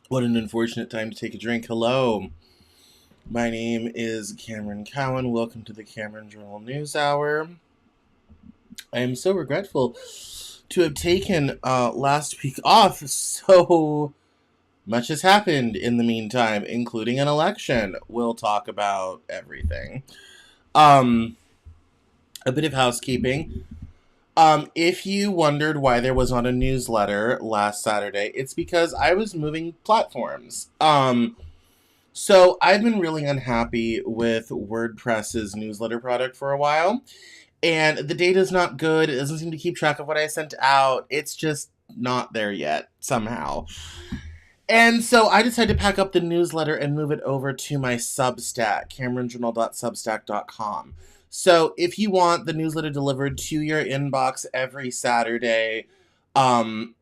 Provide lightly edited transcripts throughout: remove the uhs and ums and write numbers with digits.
What an unfortunate time to take a drink. Hello, my name is Cameron Cowan. Welcome to the Cameron Journal News Hour. I am so regretful to have taken last week off. So much has happened in the meantime, including an election. We'll talk about everything. Um, a bit of housekeeping. If you wondered why there was not a newsletter last Saturday, it's because I was moving platforms. So I've been really unhappy with WordPress's newsletter product for a while, and the data's not good. It doesn't seem to keep track of what I sent out. It's just not there yet, somehow. And so I decided to pack up the newsletter and move it over to my Substack, CameronJournal.substack.com. So if you want the newsletter delivered to your inbox every Saturday, um,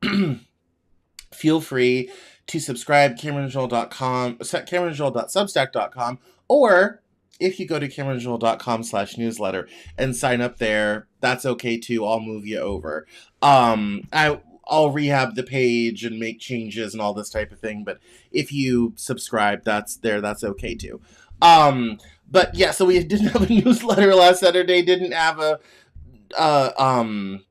feel free to subscribe CameronJournal.substack.com, or if you go to CameronJournal.com/newsletter and sign up there, that's okay too. I'll move you over. I'll rehab the page and make changes and all this type of thing. But if you subscribe, that's okay too. But yeah, so we didn't have a newsletter last Saturday. Didn't have uh, um,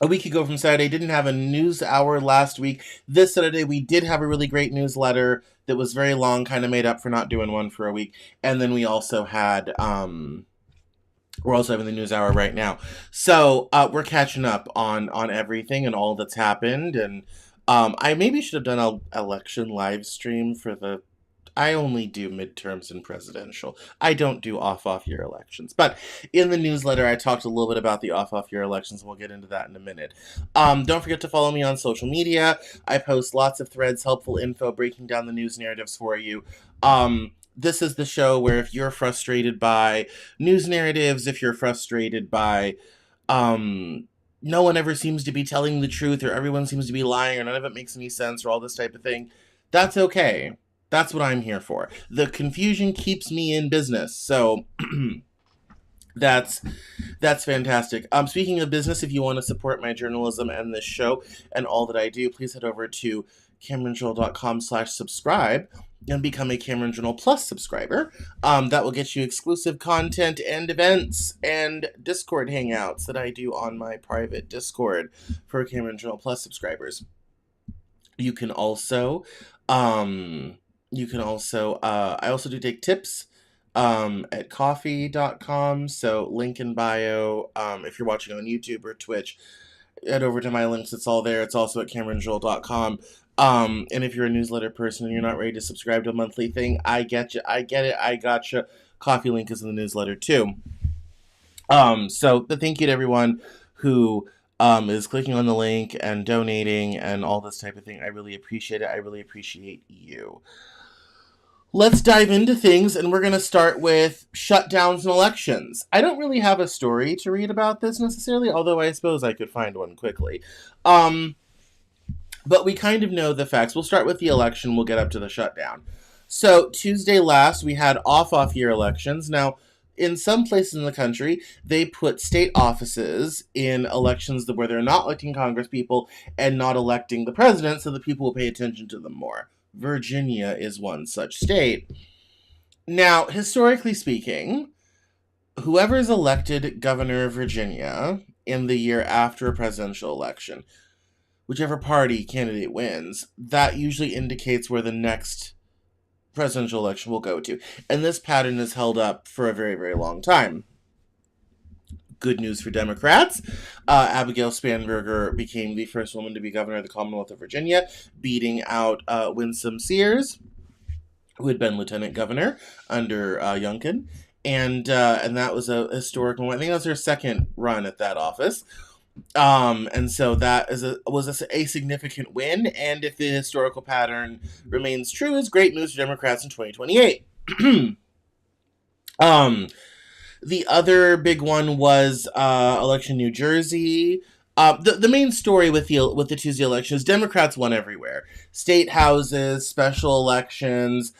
a week ago from Saturday. Didn't have a news hour last week. This Saturday, we did have a really great newsletter that was very long, kind of made up for not doing one for a week. And then we also had, we're also having the news hour right now. So we're catching up on everything and all that's happened. And I maybe should have done an election live stream for the. I only do midterms and presidential. I don't do off-year elections. But in the newsletter, I talked a little bit about the off-year elections, and we'll get into that in a minute. Don't forget to follow me on social media. I post lots of threads, helpful info, breaking down the news narratives for you. This is the show where if you're frustrated by news narratives, if you're frustrated by no one ever seems to be telling the truth, or everyone seems to be lying, or none of it makes any sense, or all this type of thing, that's okay. That's what I'm here for. The confusion keeps me in business, so that's fantastic. Speaking of business, if you want to support my journalism and this show and all that I do, please head over to CameronJournal.com/subscribe and become a Cameron Journal Plus subscriber. That will get you exclusive content and events and Discord hangouts that I do on my private Discord for Cameron Journal Plus subscribers. You can also, I also do take tips at coffee.com. So link in bio. If you're watching on YouTube or Twitch, head over to my links. It's all there. It's also at CameronJoel.com. And if you're a newsletter person and you're not ready to subscribe to a monthly thing, I get you. I get it. I gotcha. Coffee link is in the newsletter too. So the thank you to everyone who is clicking on the link and donating and all this type of thing. I really appreciate it. I really appreciate you. Let's dive into things, and we're going to start with shutdowns and elections. I don't really have a story to read about this necessarily, although I suppose I could find one quickly. But we kind of know the facts. We'll start with the election. We'll get up to the shutdown. So Tuesday last, we had off-year elections. Now, in some places in the country, they put state offices in elections where they're not electing Congress people and not electing the president, so the people will pay attention to them more. Virginia is one such state. Now, historically speaking, whoever is elected governor of Virginia in the year after a presidential election, whichever party candidate wins, that usually indicates where the next presidential election will go to. And this pattern is held up for a very, very long time. Good news for Democrats. Abigail Spanberger became the first woman to be governor of the Commonwealth of Virginia, beating out Winsome Sears, who had been lieutenant governor under Youngkin. And that was a historic moment. I think that was her second run at that office. And so that was a significant win. And if the historical pattern remains true, is great news for Democrats in 2028. The other big one was election New Jersey. The main story with the Tuesday election is Democrats won everywhere. State houses, special elections,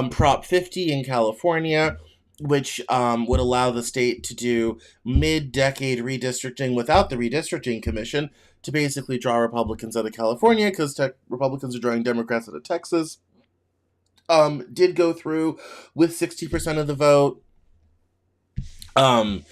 Prop 50 in California, which would allow the state to do mid-decade redistricting without the redistricting commission to basically draw Republicans out of California because Republicans are drawing Democrats out of Texas. Did go through with 60% of the vote. On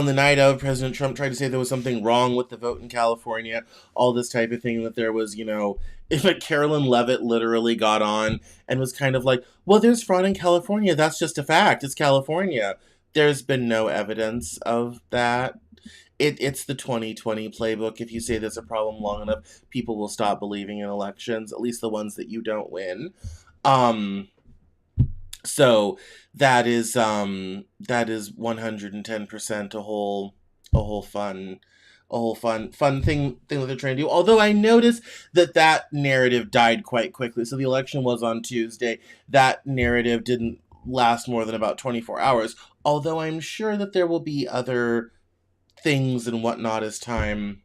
the night of, President Trump tried to say there was something wrong with the vote in California, all this type of thing, that there was, if Carolyn Leavitt literally got on and was kind of like, well, there's fraud in California. That's just a fact. It's California. There's been no evidence of that. It's the 2020 playbook. If you say there's a problem long enough, people will stop believing in elections, at least the ones that you don't win. So that is 110% a whole fun thing that they're trying to do. Although I noticed that narrative died quite quickly. So the election was on Tuesday. That narrative didn't last more than about 24 hours. Although I'm sure that there will be other things and whatnot as time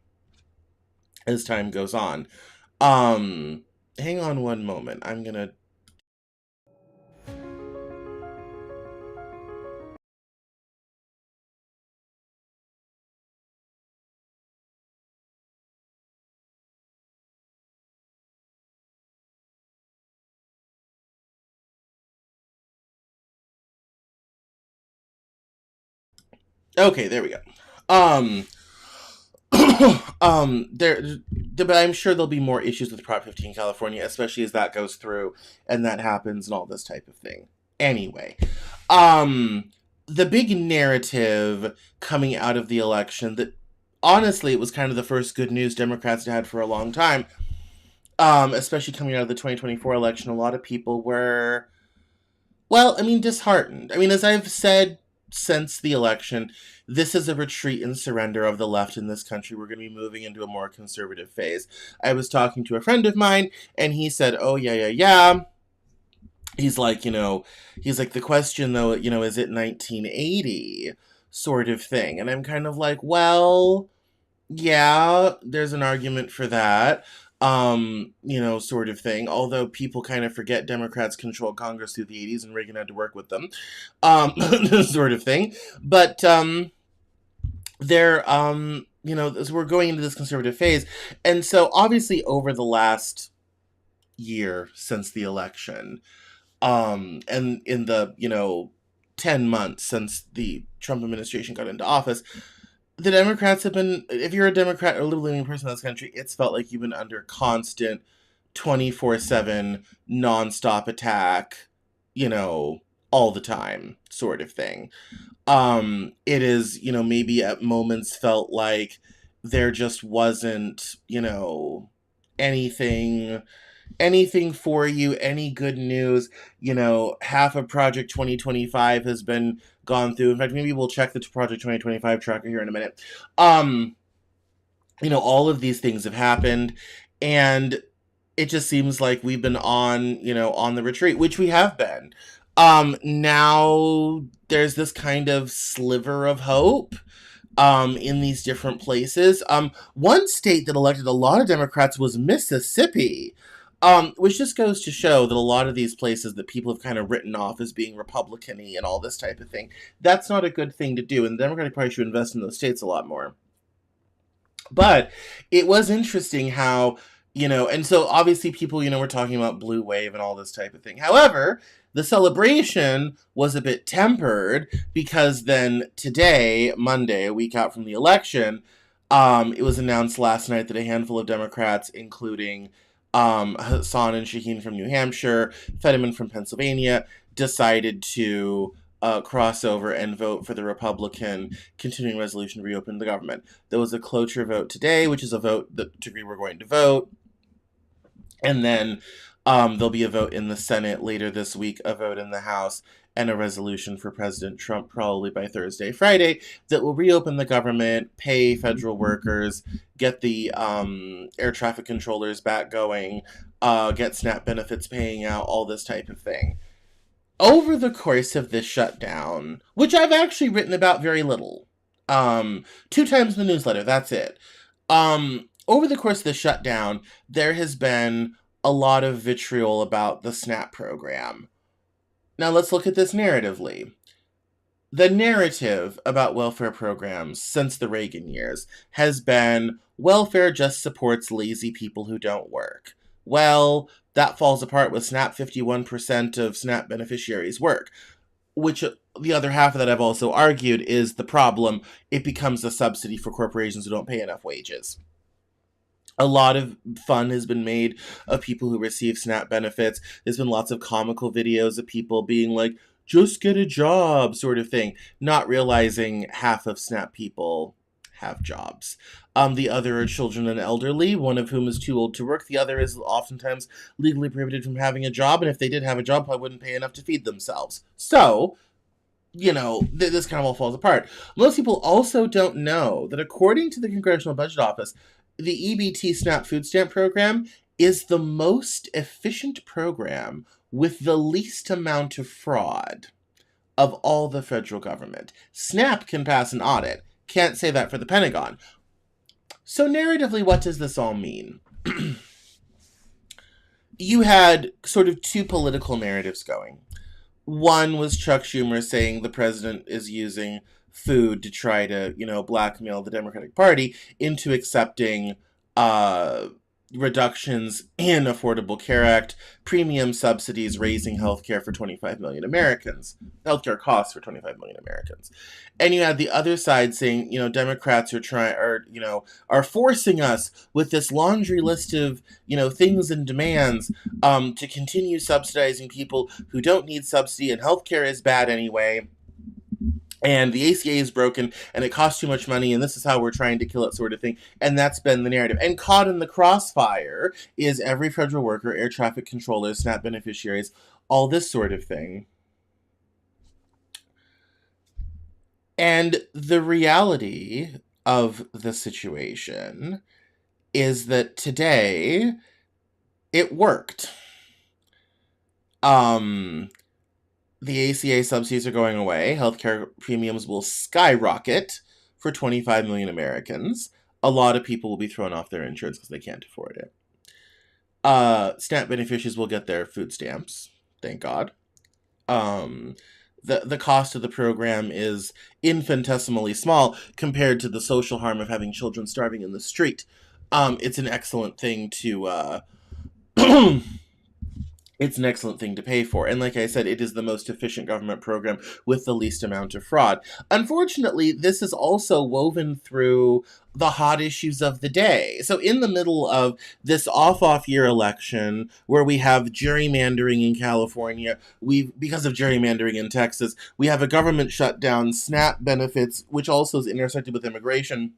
goes on. Hang on one moment. I'm gonna. Okay, there we go. But I'm sure there'll be more issues with Prop 15 California, especially as that goes through and that happens and all this type of thing. Anyway, the big narrative coming out of the election that honestly it was kind of the first good news Democrats had for a long time, especially coming out of the 2024 election. A lot of people were, disheartened. As I've said since the election, this is a retreat and surrender of the left in this country. We're going to be moving into a more conservative phase. I was talking to a friend of mine, and he said, oh, yeah. He's like, the question, though, is it 1980 sort of thing? And I'm kind of like, well, yeah, there's an argument for that. Sort of thing. Although people kind of forget Democrats controlled Congress through the 80s and Reagan had to work with them. Sort of thing. But, as we're going into this conservative phase. And so obviously over the last year since the election, and in the, 10 months since the Trump administration got into office, the Democrats have been, if you're a Democrat or a liberal-leaning person in this country, it's felt like you've been under constant 24/7 nonstop attack, all the time sort of thing. It is, maybe at moments felt like there just wasn't, anything for you, any good news. Half of Project 2025 has been gone through. In fact, maybe we'll check the Project 2025 tracker here in a minute. All of these things have happened, and it just seems like we've been on the retreat, which we have been. Now there's this kind of sliver of hope in these different places. One state that elected a lot of Democrats was Mississippi. Which just goes to show that a lot of these places that people have kind of written off as being Republican-y and all this type of thing, that's not a good thing to do, and the Democratic Party should invest in those states a lot more. But it was interesting how, and so obviously people, were talking about blue wave and all this type of thing. However, the celebration was a bit tempered because then today, Monday, a week out from the election, it was announced last night that a handful of Democrats, including Hassan and Shaheen from New Hampshire, Fetterman from Pennsylvania, decided to cross over and vote for the Republican continuing resolution to reopen the government. There was a cloture vote today, which is a vote that to agree we're going to vote. And then there'll be a vote in the Senate later this week, a vote in the House, and a resolution for President Trump probably by Thursday, Friday, that will reopen the government, pay federal workers, get the air traffic controllers back going, get SNAP benefits paying out, all this type of thing. Over the course of this shutdown, which I've actually written about very little, 2 times in the newsletter, that's it. Over the course of the shutdown, there has been a lot of vitriol about the SNAP program. Now let's look at this narratively. The narrative about welfare programs since the Reagan years has been welfare just supports lazy people who don't work. Well, that falls apart with SNAP. 51% of SNAP beneficiaries work, which the other half of that I've also argued is the problem. It becomes a subsidy for corporations who don't pay enough wages. A lot of fun has been made of people who receive SNAP benefits. There's been lots of comical videos of people being like, just get a job, sort of thing, not realizing half of SNAP people have jobs. The other are children and elderly, one of whom is too old to work. The other is oftentimes legally prohibited from having a job, and if they did have a job, probably wouldn't pay enough to feed themselves. So, this kind of all falls apart. Most people also don't know that according to the Congressional Budget Office, the EBT SNAP food stamp program is the most efficient program with the least amount of fraud of all the federal government. SNAP can pass an audit. Can't say that for the Pentagon. So narratively, what does this all mean? You had sort of two political narratives going. One was Chuck Schumer saying the president is using food to try to, blackmail the Democratic Party into accepting reductions in Affordable Care Act, premium subsidies, raising healthcare for 25 million Americans, healthcare costs for 25 million Americans. And you had the other side saying, Democrats are forcing us with this laundry list of, things and demands to continue subsidizing people who don't need subsidy, and healthcare is bad anyway. And the ACA is broken, and it costs too much money, and this is how we're trying to kill it, sort of thing. And that's been the narrative. And caught in the crossfire is every federal worker, air traffic controllers, SNAP beneficiaries, all this sort of thing. And the reality of the situation is that today it worked. The ACA subsidies are going away. Healthcare premiums will skyrocket for 25 million Americans. A lot of people will be thrown off their insurance because they can't afford it. SNAP beneficiaries will get their food stamps. Thank God. The cost of the program is infinitesimally small compared to the social harm of having children starving in the street. It's an excellent thing to it's an excellent thing to pay for. And like I said, it is the most efficient government program with the least amount of fraud. Unfortunately, this is also woven through the hot issues of the day. So in the middle of this off year election where we have gerrymandering in California, because of gerrymandering in Texas, we have a government shutdown, SNAP benefits, which also is intersected with immigration.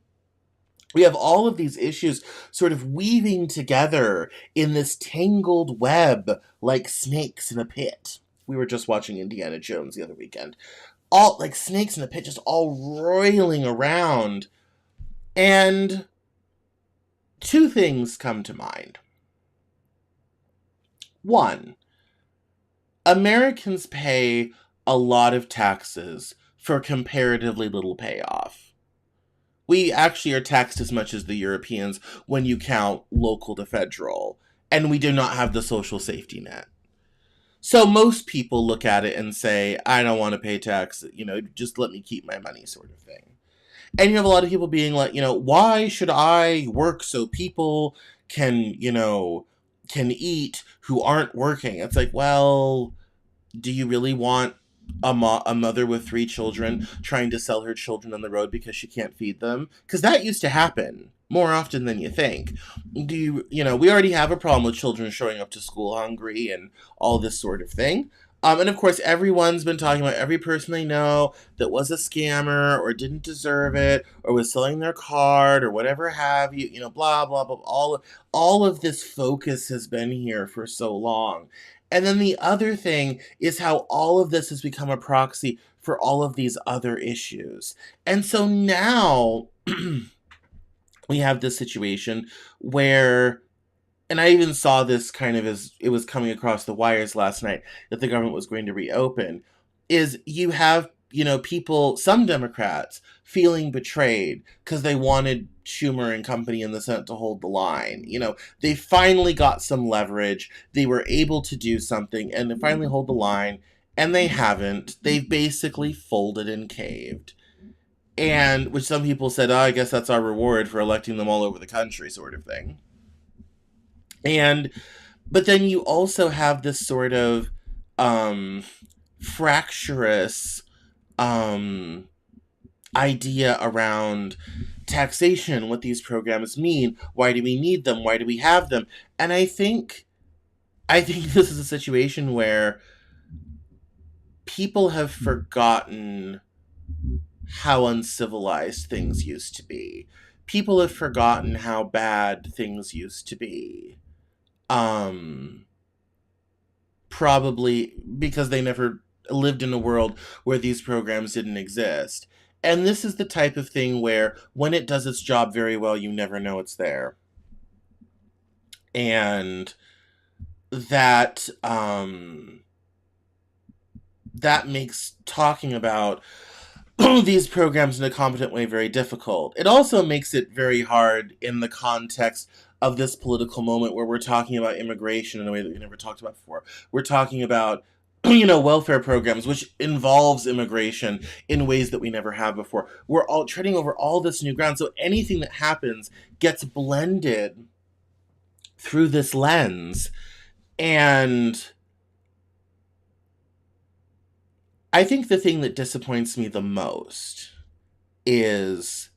We have all of these issues sort of weaving together in this tangled web like snakes in a pit. We were just watching Indiana Jones the other weekend. All like snakes in a pit, just all roiling around. And two things come to mind. One, Americans pay a lot of taxes for comparatively little payoff. We actually are taxed as much as the Europeans when you count local to federal, and we do not have the social safety net. So most people look at it and say, I don't want to pay tax, just let me keep my money, sort of thing. And you have a lot of people being like, why should I work so people can eat who aren't working? It's like, well, do you really want a mother with 3 children trying to sell her children on the road because she can't feed them? Because that used to happen more often than you think. We already have a problem with children showing up to school hungry and all this sort of thing. And of course, everyone's been talking about every person they know that was a scammer or didn't deserve it or was selling their card or whatever have you, blah, blah, blah. All of this focus has been here for so long. And then the other thing is how all of this has become a proxy for all of these other issues. And so now we have this situation where, and I even saw this kind of as it was coming across the wires last night, that the government was going to reopen, is you have, people, some Democrats feeling betrayed because they wanted Schumer and company in the Senate to hold the line. They finally got some leverage. They were able to do something and they finally hold the line. And they haven't. They've basically folded and caved. And which some people said, oh, I guess that's our reward for electing them all over the country, sort of thing. And but then you also have this sort of fractious idea around taxation, what these programs mean, why do we need them, why do we have them. And I think this is a situation where people have forgotten how uncivilized things used to be. People have forgotten how bad things used to be. Um, Probably because they never lived in a world where these programs didn't exist. And this is the type of thing where when it does its job very well, you never know it's there. And that that makes talking about these programs in a competent way very difficult. It also makes it very hard in the context of this political moment where we're talking about immigration in a way that we never talked about before. We're talking about welfare programs, which involves immigration in ways that we never have before. We're all treading over all this new ground, so anything that happens gets blended through this lens. And I think the thing that disappoints me the most is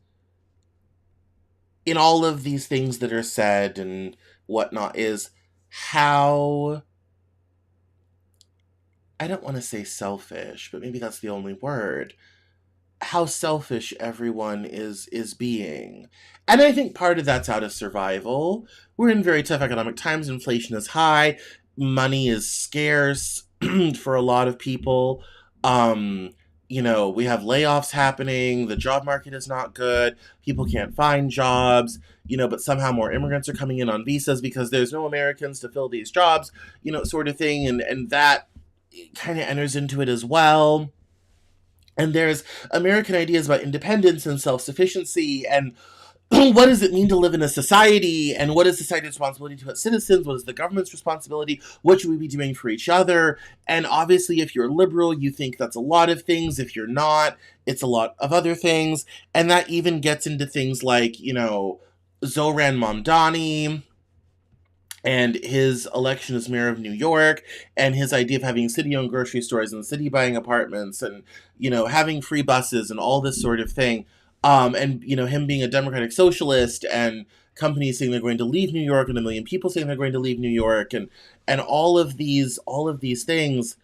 in all of these things that are said and whatnot is how, I don't want to say selfish, but maybe that's the only word, how selfish everyone is being. And I think part of that's out of survival. We're in very tough economic times, inflation is high, money is scarce for a lot of people. Um, we have layoffs happening, the job market is not good, people can't find jobs, but somehow more immigrants are coming in on visas because there's no Americans to fill these jobs, sort of thing, and that kind of enters into it as well. And there's American ideas about independence and self-sufficiency and what does it mean to live in a society, and what is society's responsibility to its citizens, what is the government's responsibility, what should we be doing for each other. And obviously if you're liberal you think that's a lot of things, if you're not it's a lot of other things. And that even gets into things like Zohran Mamdani and his election as mayor of New York, and his idea of having city-owned grocery stores and city buying apartments, and having free buses and all this sort of thing. And him being a democratic socialist, and companies saying they're going to leave New York, and a million people saying they're going to leave New York, and all of these things.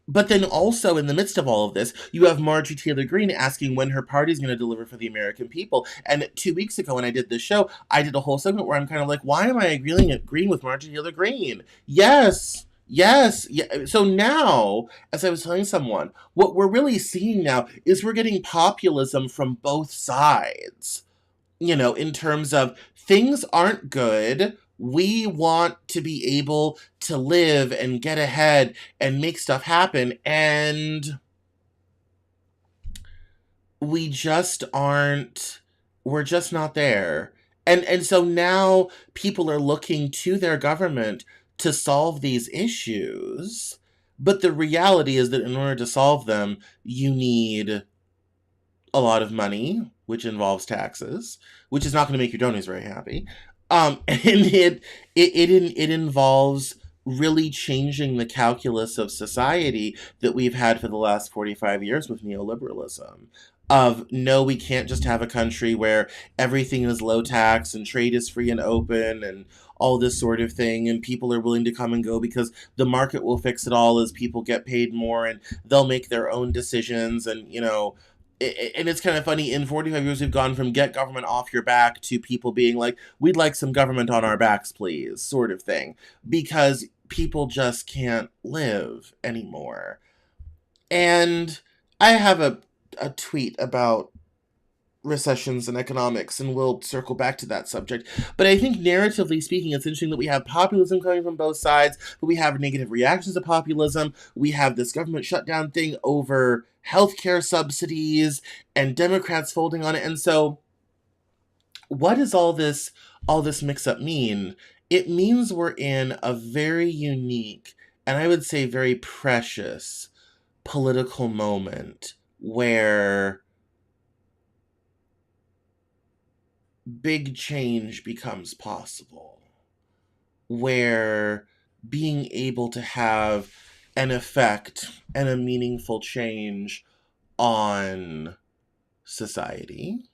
But then also in the midst of all of this, you have Marjorie Taylor Greene asking when her party's going to deliver for the American people. And 2 weeks ago when I did this show, I did a whole segment where I'm kind of like, why am I agreeing with Marjorie Taylor Greene? Yes. Yes. Yeah. So now, as I was telling someone, what we're really seeing now is we're getting populism from both sides. In terms of things aren't good. We want to be able to live and get ahead and make stuff happen. And we just aren't, we're just not there. And so now people are looking to their government to solve these issues. But the reality is that in order to solve them, you need a lot of money, which involves taxes, which is not going to make your donors very happy. And it involves really changing the calculus of society that we've had for the last 45 years with neoliberalism. Of no, we can't just have a country where everything is low tax and trade is free and open and all this sort of thing, and people are willing to come and go because the market will fix it all as people get paid more and they'll make their own decisions. And and it's kind of funny, in 45 years we've gone from get government off your back to people being like, we'd like some government on our backs please, sort of thing, because people just can't live anymore. And I have a tweet about recessions and economics, and we'll circle back to that subject. But I think narratively speaking, it's interesting that we have populism coming from both sides, but we have negative reactions to populism. We have this government shutdown thing over healthcare subsidies and Democrats folding on it. And so what does all this mix-up mean? It means we're in a very unique, and I would say very precious, political moment where big change becomes possible, where being able to have an effect and a meaningful change on society,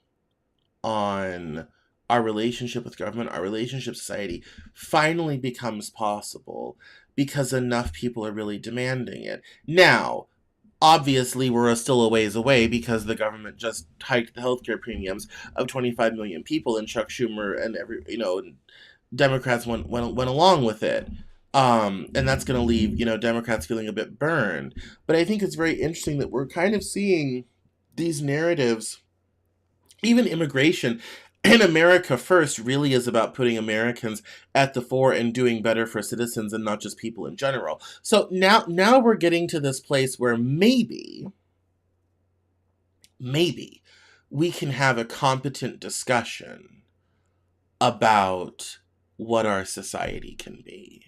on our relationship with government, our relationship with society, finally becomes possible because enough people are really demanding it. Now, obviously, we're still a ways away because the government just hiked the healthcare premiums of 25 million people, and Chuck Schumer and Democrats went along with it. And that's going to leave, Democrats feeling a bit burned. But I think it's very interesting that we're kind of seeing these narratives, even immigration. And America First really is about putting Americans at the fore and doing better for citizens and not just people in general. So now we're getting to this place where maybe we can have a competent discussion about what our society can be.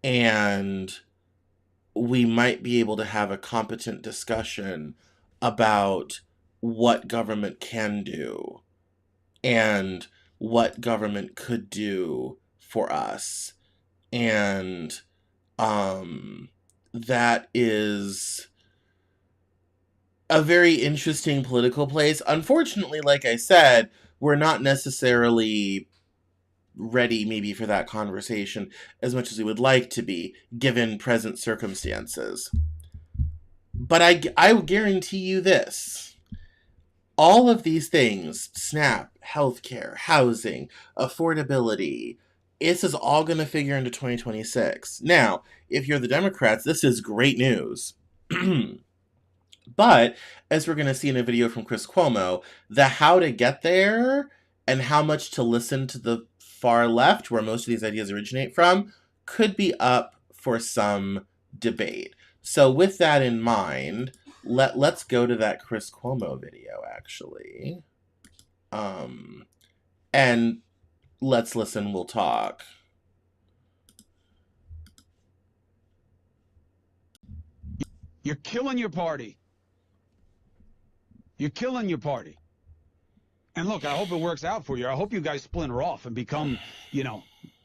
And we might be able to have a competent discussion about what government can do and what government could do for us. And that is a very interesting political place. Unfortunately, like I said, we're not necessarily ready maybe for that conversation as much as we would like to be, given present circumstances. But I guarantee you this. All of these things, SNAP, healthcare, housing, affordability, this is all going to figure into 2026. Now, if you're the Democrats, this is great news. But, as we're going to see in a video from Chris Cuomo, the how to get there and how much to listen to the far left, where most of these ideas originate from, could be up for some debate. So with that in mind, let's go to that Chris Cuomo video, actually. And let's listen, we'll talk. You're killing your party. You're killing your party. And look, I hope it works out for you. I hope you guys splinter off and become,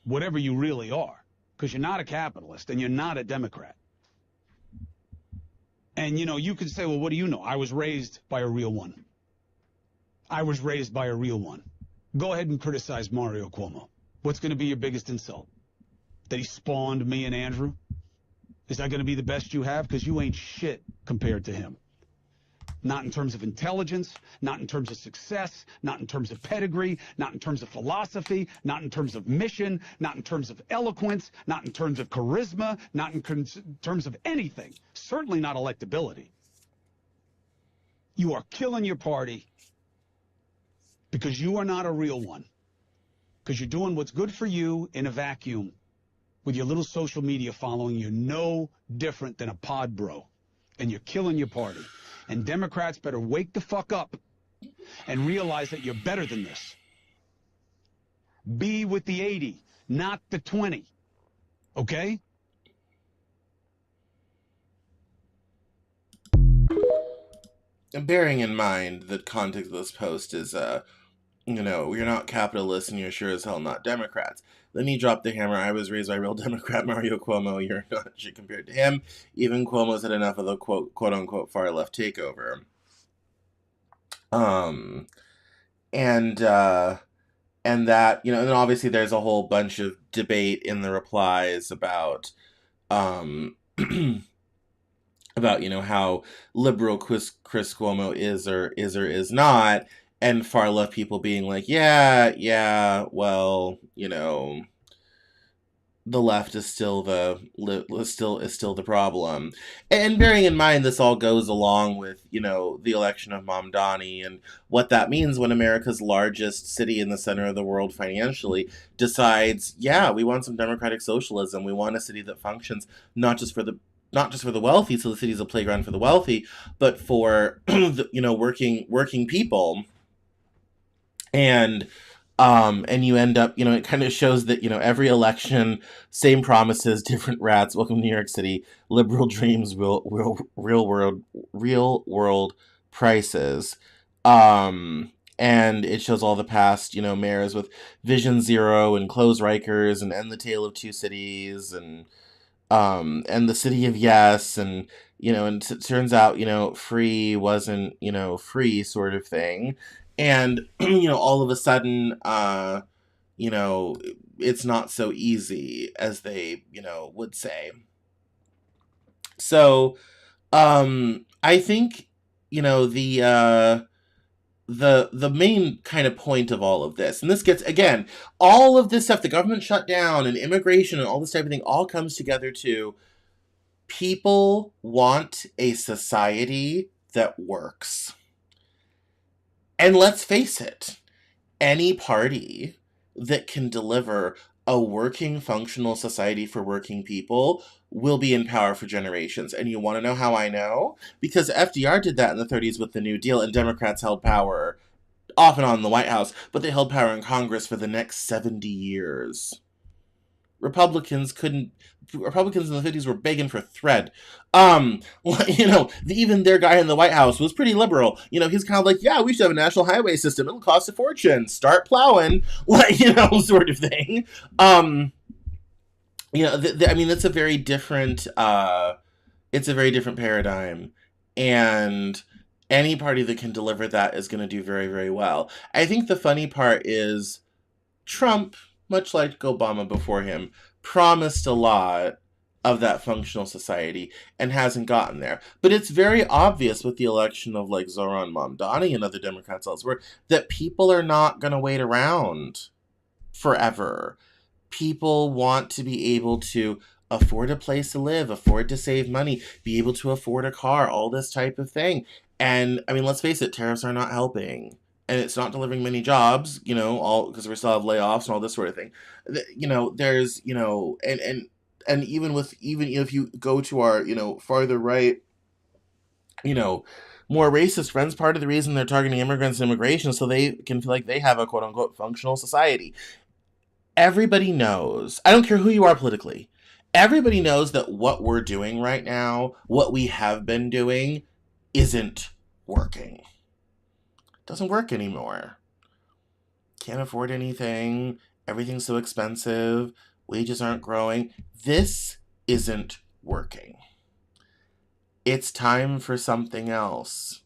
whatever you really are. Because you're not a capitalist and you're not a Democrat. And, you could say, well, what do you know? I was raised by a real one. I was raised by a real one. Go ahead and criticize Mario Cuomo. What's going to be your biggest insult? That he spawned me and Andrew? Is that going to be the best you have? Because you ain't shit compared to him. Not in terms of intelligence, not in terms of success, not in terms of pedigree, not in terms of philosophy, not in terms of mission, not in terms of eloquence, not in terms of charisma, not in terms of anything. Certainly not electability. You are killing your party because you are not a real one. Because you're doing what's good for you in a vacuum with your little social media following. You're no different than a pod bro. And you're killing your party. And Democrats better wake the fuck up and realize that you're better than this. Be with the 80, not the 20. Okay? And bearing in mind the context of this post is, you're not capitalists and you're sure as hell not Democrats. Let me drop the hammer. I was raised by a real Democrat, Mario Cuomo. You're not shit compared to him. Even Cuomo's had enough of the quote-unquote far-left takeover. And that, and then obviously there's a whole bunch of debate in the replies about, how liberal Chris Cuomo is or is not. And far left people being like, yeah, well, the left is still the problem. And bearing in mind, this all goes along with, the election of Mamdani and what that means when America's largest city in the center of the world financially decides, we want some democratic socialism. We want a city that functions not just for the wealthy, so the city's a playground for the wealthy, but for working people. And And you end up, it kind of shows that, every election, same promises, different rats. Welcome to New York City. Liberal dreams, real world prices. And it shows all the past, mayors with Vision Zero and Close Rikers and End the Tale of Two Cities and the City of Yes and it turns out free wasn't free sort of thing, and all of a sudden you know it's not so easy as they would say. So I think the main kind of point of all of this, and this gets, again, all of this stuff, the government shutdown and immigration and all this type of thing, all comes together to people want a society that works. And let's face it, any party that can deliver a working, functional society for working people will be in power for generations. And you want to know how I know? Because FDR did that in the 30s with the New Deal, and Democrats held power off and on in the White House, but they held power in Congress for the next 70 years. Republicans in the 50s were begging for thread. Even their guy in the White House was pretty liberal. He's kind of like, yeah, we should have a national highway system. It'll cost a fortune. Start plowing, sort of thing. It's a very different, it's a very different paradigm. And any party that can deliver that is going to do very, very well. I think the funny part is Trump, much like Obama before him, promised a lot of that functional society and hasn't gotten there. But it's very obvious with the election of like Zoran Mamdani and other Democrats elsewhere that people are not going to wait around forever. People want to be able to afford a place to live, afford to save money, be able to afford a car, all this type of thing. And let's face it, tariffs are not helping. And it's not delivering many jobs, all because we still have layoffs and all this sort of thing. There's, and even if you go to our, farther right, more racist friends, part of the reason they're targeting immigrants and immigration is so they can feel like they have a quote unquote functional society. Everybody knows, I don't care who you are politically, everybody knows that what we're doing right now, what we have been doing, isn't working. Doesn't work anymore. Can't afford anything. Everything's so expensive. Wages aren't growing. This isn't working. It's time for something else.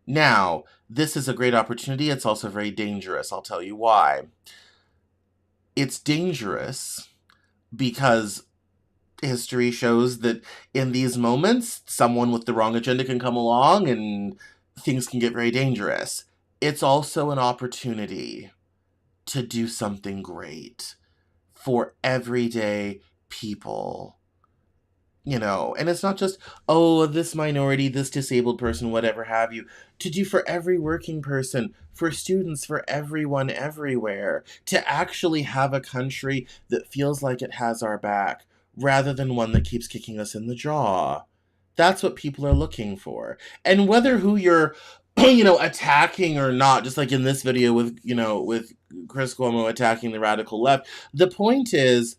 Now, this is a great opportunity. It's also very dangerous. I'll tell you why. It's dangerous because history shows that in these moments, someone with the wrong agenda can come along and things can get very dangerous. It's also an opportunity to do something great for everyday people. And it's not just, oh, this minority, this disabled person, whatever have you. To do for every working person, for students, for everyone, everywhere. To actually have a country that feels like it has our back, rather than one that keeps kicking us in the jaw. That's what people are looking for. And whether who you're attacking or not, just like in this video with Chris Cuomo attacking the radical left, the point is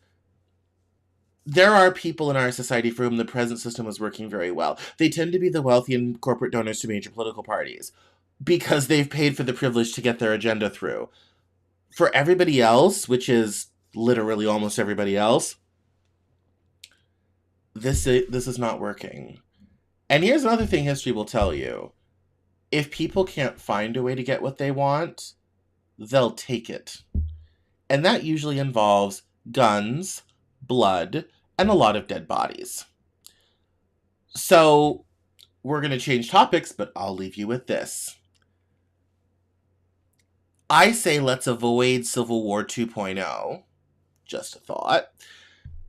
there are people in our society for whom the present system is working very well. They tend to be the wealthy and corporate donors to major political parties because they've paid for the privilege to get their agenda through. For everybody else, which is literally almost everybody else, this is not working. And here's another thing history will tell you. If people can't find a way to get what they want, they'll take it. And that usually involves guns, blood, and a lot of dead bodies. So we're going to change topics, but I'll leave you with this. I say let's avoid Civil War 2.0. Just a thought.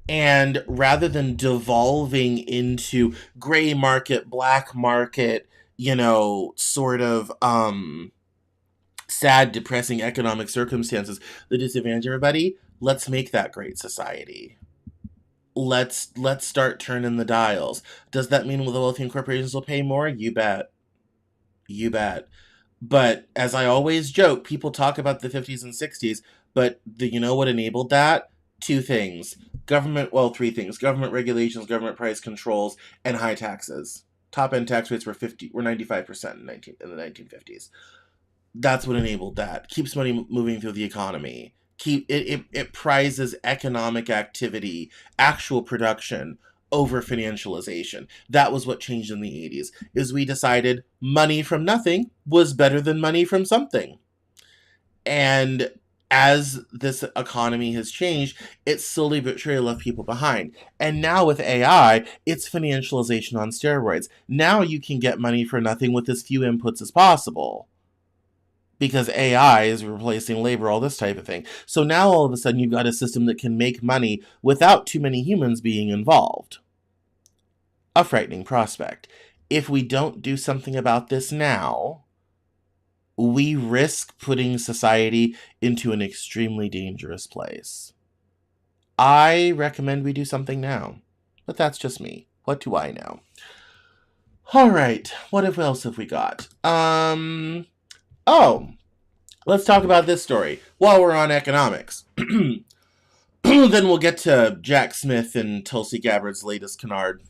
And rather than devolving into gray market, black market, sort of sad, depressing economic circumstances that disadvantage everybody, let's make that great society. Let's start turning the dials. Does that mean the wealthy and corporations will pay more? You bet. You bet. But as I always joke, people talk about the 50s and 60s, but you know what enabled that? Two things. Three things. Government regulations, government price controls, and high taxes. Top end tax rates were 95% in the 1950s. That's what enabled that. Keeps money moving through the economy. It prizes economic activity, actual production over financialization. That was what changed in the 80s. Is we decided money from nothing was better than money from something. And as this economy has changed, it's slowly but surely left people behind. And now with AI, it's financialization on steroids. Now you can get money for nothing with as few inputs as possible, because AI is replacing labor, all this type of thing. So now all of a sudden you've got a system that can make money without too many humans being involved. A frightening prospect. If we don't do something about this now, we risk putting society into an extremely dangerous place. I recommend we do something now, but that's just me. What do I know? All right, what else have we got? Oh, let's talk about this story while we're on economics. Then we'll get to Jack Smith and Tulsi Gabbard's latest canard.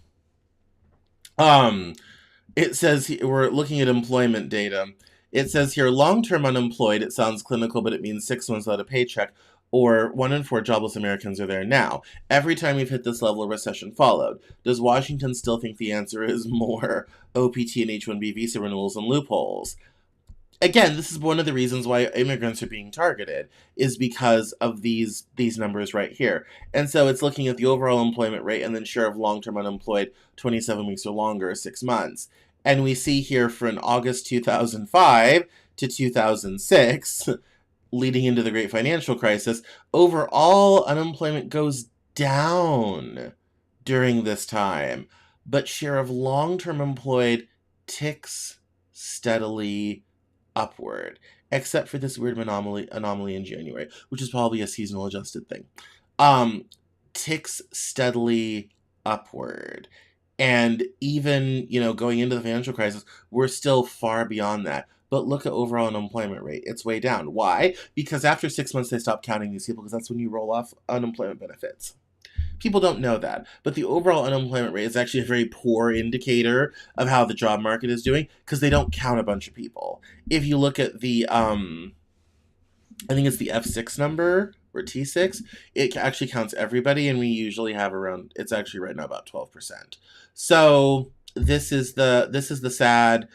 It says we're looking at employment data. It says here, long-term unemployed. It sounds clinical, but it means 6 months without a paycheck, or 1 in 4 jobless Americans are there now. Every time we've hit this level, a recession followed. Does Washington still think the answer is more OPT and H-1B visa renewals and loopholes? Again, this is one of the reasons why immigrants are being targeted, is because of these numbers right here. And so it's looking at the overall employment rate and then share of long-term unemployed, 27 weeks or longer, 6 months. And we see here from August 2005 to 2006, leading into the Great Financial Crisis, overall unemployment goes down during this time, but share of long-term employed ticks steadily upward, except for this weird anomaly in January, which is probably a seasonal adjusted thing. Ticks steadily upward. And even, going into the financial crisis, we're still far beyond that. But look at overall unemployment rate. It's way down. Why? Because after 6 months, they stop counting these people, because that's when you roll off unemployment benefits. People don't know that, but the overall unemployment rate is actually a very poor indicator of how the job market is doing, because they don't count a bunch of people. If you look at the, I think it's the F6 number, or T6, it actually counts everybody, and we usually have around, it's actually right now about 12%. So this is the sad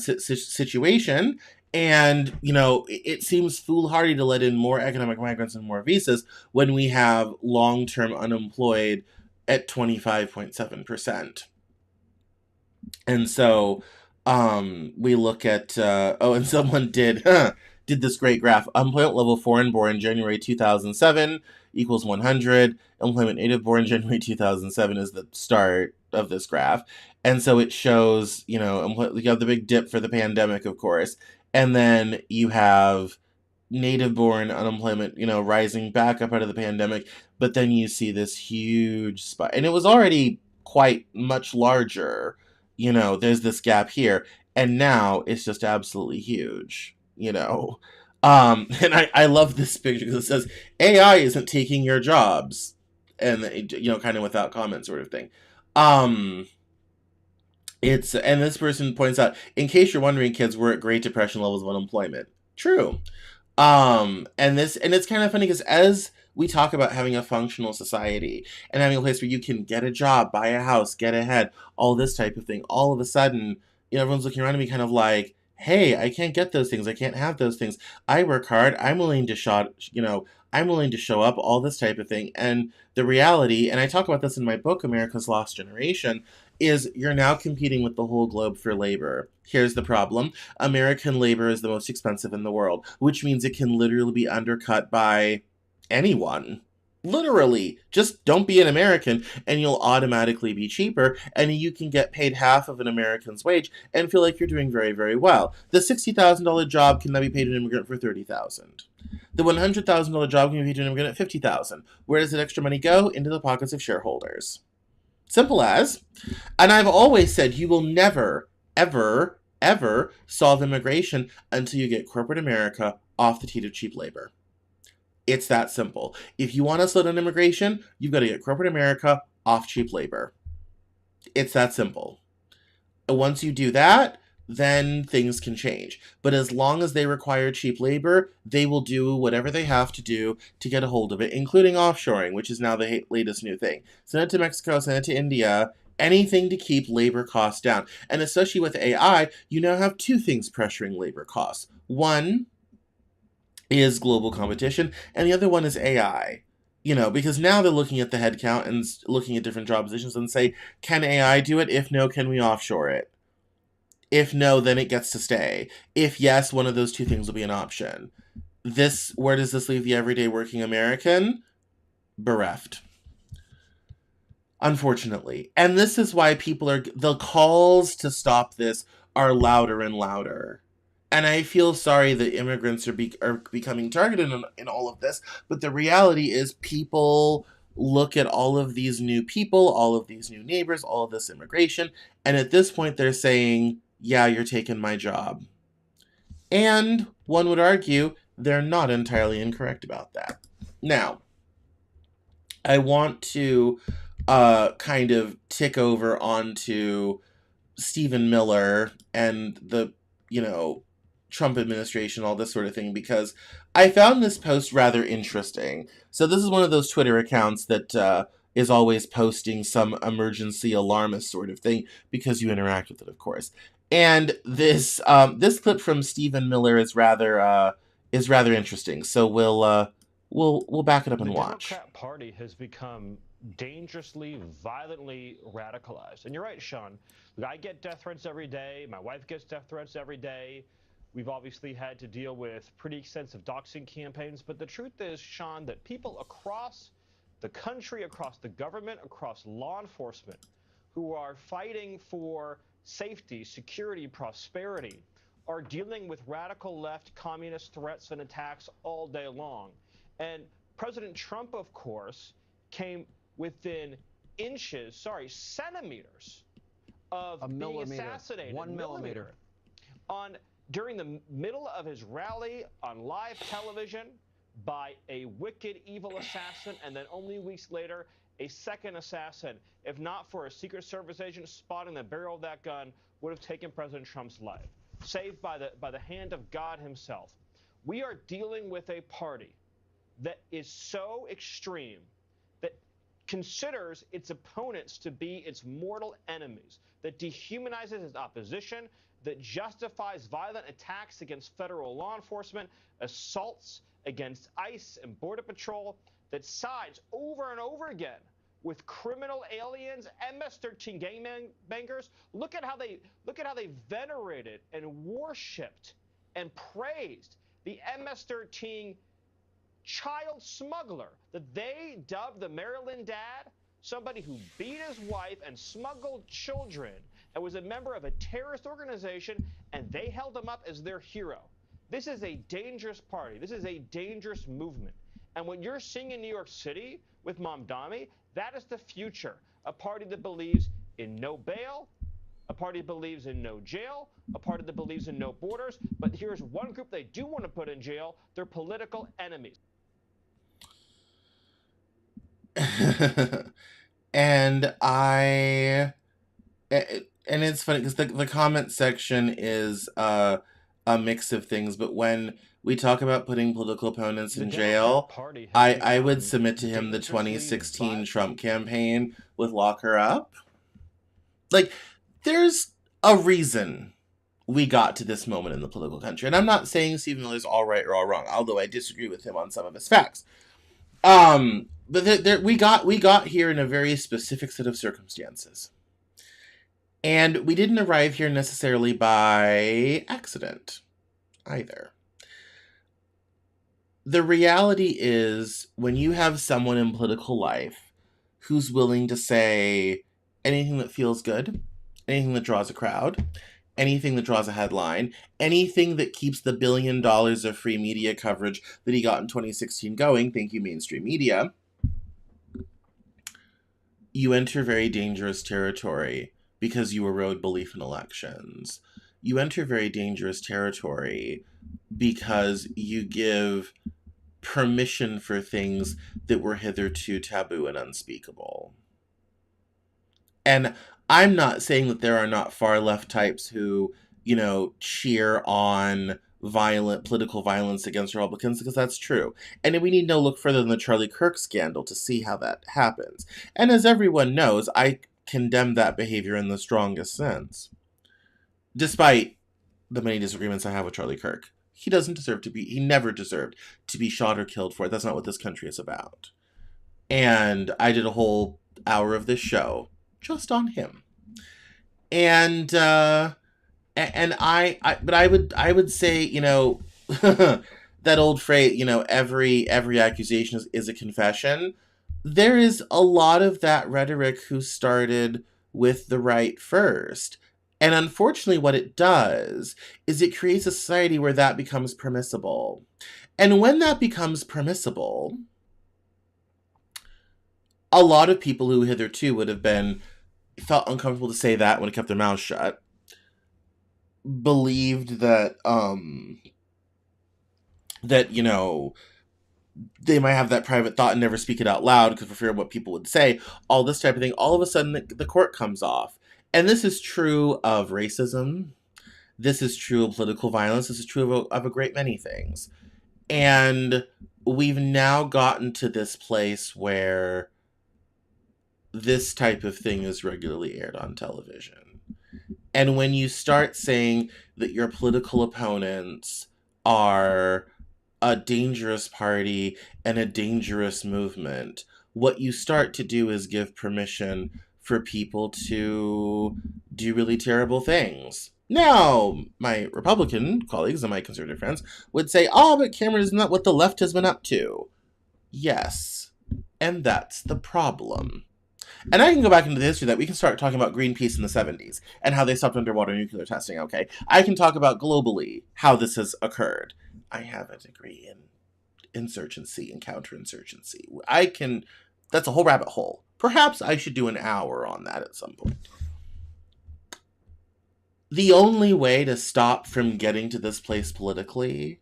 situation. And, it seems foolhardy to let in more economic migrants and more visas when we have long-term unemployed at 25.7%. And so we look at, and someone did this great graph. Employment level foreign born January 2007 equals 100. Employment native born January 2007 is the start of this graph. And so it shows, you have the big dip for the pandemic, of course. And then you have native-born unemployment, rising back up out of the pandemic. But then you see this huge spike. And it was already quite much larger. There's this gap here. And now it's just absolutely huge, And I love this picture because it says, AI isn't taking your jobs. And, kind of without comment sort of thing. And this person points out, in case you're wondering, kids, we're at Great Depression levels of unemployment. True. And it's kind of funny because as we talk about having a functional society and having a place where you can get a job, buy a house, get ahead, all this type of thing, all of a sudden, everyone's looking around at me kind of like, hey, I can't get those things. I can't have those things. I work hard. I'm willing to show up, all this type of thing. And the reality, and I talk about this in my book, America's Lost Generation, is you're now competing with the whole globe for labor. Here's the problem. American labor is the most expensive in the world, which means it can literally be undercut by anyone. Literally. Just don't be an American and you'll automatically be cheaper, and you can get paid half of an American's wage and feel like you're doing very, very well. The $60,000 job can now be paid an immigrant for $30,000. The $100,000 job can be paid an immigrant at $50,000. Where does that extra money go? Into the pockets of shareholders. Simple as. And I've always said you will never, ever, ever solve immigration until you get corporate America off the teat of cheap labor. It's that simple. If you want to slow down immigration, you've got to get corporate America off cheap labor. It's that simple. Once you do that, then things can change. But as long as they require cheap labor, they will do whatever they have to do to get a hold of it, including offshoring, which is now the latest new thing. Send it to Mexico, send it to India, anything to keep labor costs down. And especially with AI, you now have two things pressuring labor costs. One is global competition, and the other one is AI. Because now they're looking at the headcount and looking at different job positions and say, can AI do it? If no, can we offshore it? If no, then it gets to stay. If yes, one of those two things will be an option. Where does this leave the everyday working American? Bereft. Unfortunately. And this is why the calls to stop this are louder and louder. And I feel sorry that immigrants are becoming targeted in all of this, but the reality is people look at all of these new people, all of these new neighbors, all of this immigration, and at this point they're saying, yeah, you're taking my job. And one would argue they're not entirely incorrect about that. Now, I want to kind of tick over onto Stephen Miller and the, Trump administration, all this sort of thing, because I found this post rather interesting. So this is one of those Twitter accounts that is always posting some emergency alarmist sort of thing because you interact with it, of course. And this clip from Stephen Miller is rather interesting. So we'll back it up and watch. The Democrat Party has become dangerously, violently radicalized. And you're right, Sean. I get death threats every day. My wife gets death threats every day. We've obviously had to deal with pretty extensive doxing campaigns. But the truth is, Sean, that people across the country, across the government, across law enforcement, who are fighting for safety, security, prosperity, are dealing with radical left communist threats and attacks all day long. And President Trump, of course, came within centimeters of being assassinated. 1 millimeter. During the middle of his rally on live television by a wicked, evil assassin, and then only weeks later, a second assassin. If not for a Secret Service agent spotting the barrel of that gun, would have taken President Trump's life, saved by the hand of God himself. We are dealing with a party that is so extreme that considers its opponents to be its mortal enemies, that dehumanizes its opposition, that justifies violent attacks against federal law enforcement, assaults against ICE and Border Patrol, that sides over and over again with criminal aliens, MS-13 gangbangers. Look at how they venerated and worshipped and praised the MS-13 child smuggler that they dubbed the Maryland Dad, somebody who beat his wife and smuggled children and was a member of a terrorist organization, and they held him up as their hero. This is a dangerous party. This is a dangerous movement. And what you're seeing in New York City with Mamdani, that is the future. A party that believes in no bail, a party that believes in no jail, a party that believes in no borders. But here's one group they do want to put in jail. They're political enemies. And it's funny because the comment section is a mix of things, but when we talk about putting political opponents in jail, I would submit to him the 2016 Trump campaign with lock her up. Like, there's a reason we got to this moment in the political country. And I'm not saying Stephen Miller's all right or all wrong, although I disagree with him on some of his facts. But we got here in a very specific set of circumstances. And we didn't arrive here necessarily by accident either. The reality is, when you have someone in political life who's willing to say anything that feels good, anything that draws a crowd, anything that draws a headline, anything that keeps the $1 billion of free media coverage that he got in 2016 going, thank you mainstream media, you enter very dangerous territory because you erode belief in elections. you enter very dangerous territory because you give permission for things that were hitherto taboo and unspeakable. And I'm not saying that there are not far left types who, cheer on political violence against Republicans, because that's true. And we need no look further than the Charlie Kirk scandal to see how that happens. And as everyone knows, I condemn that behavior in the strongest sense. Despite the many disagreements I have with Charlie Kirk. He never deserved to be shot or killed for it. That's not what this country is about. And I did a whole hour of this show just on him. And I would say, that old phrase, every accusation is a confession. There is a lot of that rhetoric who started with the right first. And unfortunately, what it does is it creates a society where that becomes permissible. And when that becomes permissible, a lot of people who hitherto would have felt uncomfortable to say that when it kept their mouths shut, believed that, they might have that private thought and never speak it out loud because for fear of what people would say, all this type of thing, all of a sudden the court comes off. And this is true of racism. This is true of political violence. This is true of a great many things. And we've now gotten to this place where this type of thing is regularly aired on television. And when you start saying that your political opponents are a dangerous party and a dangerous movement, what you start to do is give permission for people to do really terrible things. Now, my Republican colleagues and my conservative friends would say, but Cameron, isn't that what the left has been up to? Yes, and that's the problem. And I can go back into the history that we can start talking about Greenpeace in the 70s and how they stopped underwater nuclear testing, okay? I can talk about globally how this has occurred. I have a degree in insurgency and counterinsurgency. That's a whole rabbit hole. Perhaps I should do an hour on that at some point. The only way to stop from getting to this place politically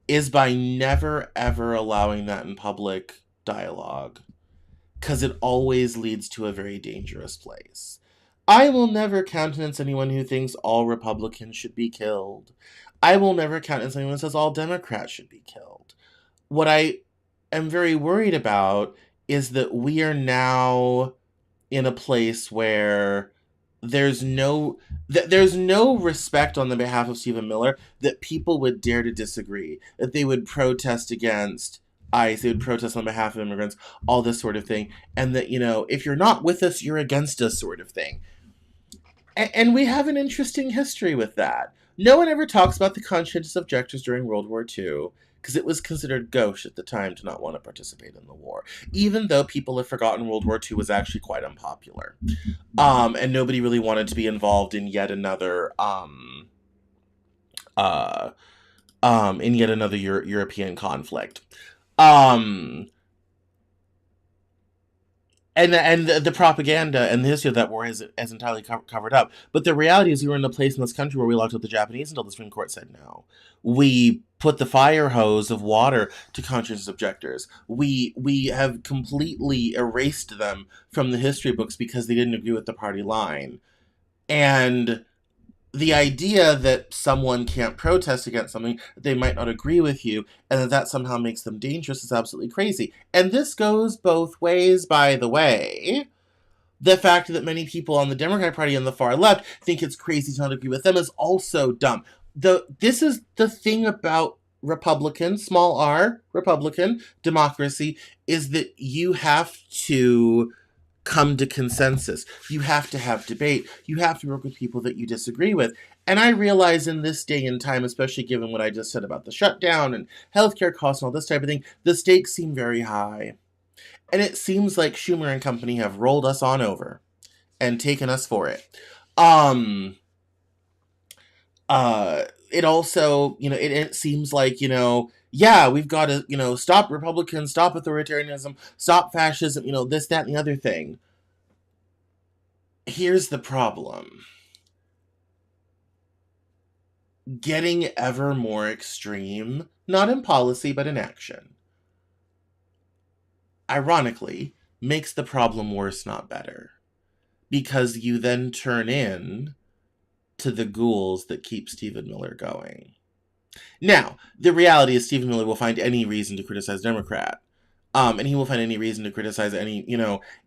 is by never, ever allowing that in public dialogue. Because it always leads to a very dangerous place. I will never countenance anyone who thinks all Republicans should be killed. I will never countenance anyone who says all Democrats should be killed. What I am very worried about is that we are now in a place where there's no respect on the behalf of Stephen Miller that people would dare to disagree, that they would protest against ICE, they would protest on behalf of immigrants, all this sort of thing, and that, if you're not with us, you're against us sort of thing. And we have an interesting history with that. No one ever talks about the conscientious objectors during World War II, because it was considered gauche at the time to not want to participate in the war, even though people have forgotten World War II was actually quite unpopular. And nobody really wanted to be involved in yet another European conflict. And the propaganda and the history of that war is entirely covered up. But the reality is we were in a place in this country where we locked up the Japanese until the Supreme Court said no. We put the fire hose of water to conscientious objectors. We have completely erased them from the history books because they didn't agree with the party line. And the idea that someone can't protest against something, that they might not agree with you, and that somehow makes them dangerous is absolutely crazy. And this goes both ways, by the way. The fact that many people on the Democratic Party and the far left think it's crazy to not agree with them is also dumb. This is the thing about Republican, small r, Republican democracy, is that you have to come to consensus. You have to have debate. You have to work with people that you disagree with. And I realize in this day and time, especially given what I just said about the shutdown and healthcare costs and all this type of thing, the stakes seem very high. And it seems like Schumer and company have rolled us on over and taken us for it. It also, it seems like, we've got to, stop Republicans, stop authoritarianism, stop fascism, this, that, and the other thing. Here's the problem. getting ever more extreme, not in policy, but in action, ironically, makes the problem worse, not better. Because you then turn in to the ghouls that keep Stephen Miller going. Now, the reality is Stephen Miller will find any reason to criticize Democrat. And he will find any reason to criticize any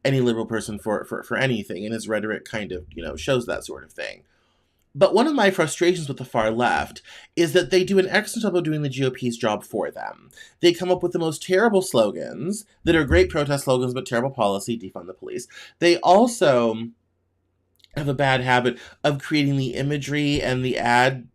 liberal person for anything. And his rhetoric kind of, shows that sort of thing. But one of my frustrations with the far left is that they do an excellent job of doing the GOP's job for them. They come up with the most terrible slogans that are great protest slogans, but terrible policy, defund the police. They also have a bad habit of creating the imagery and the ad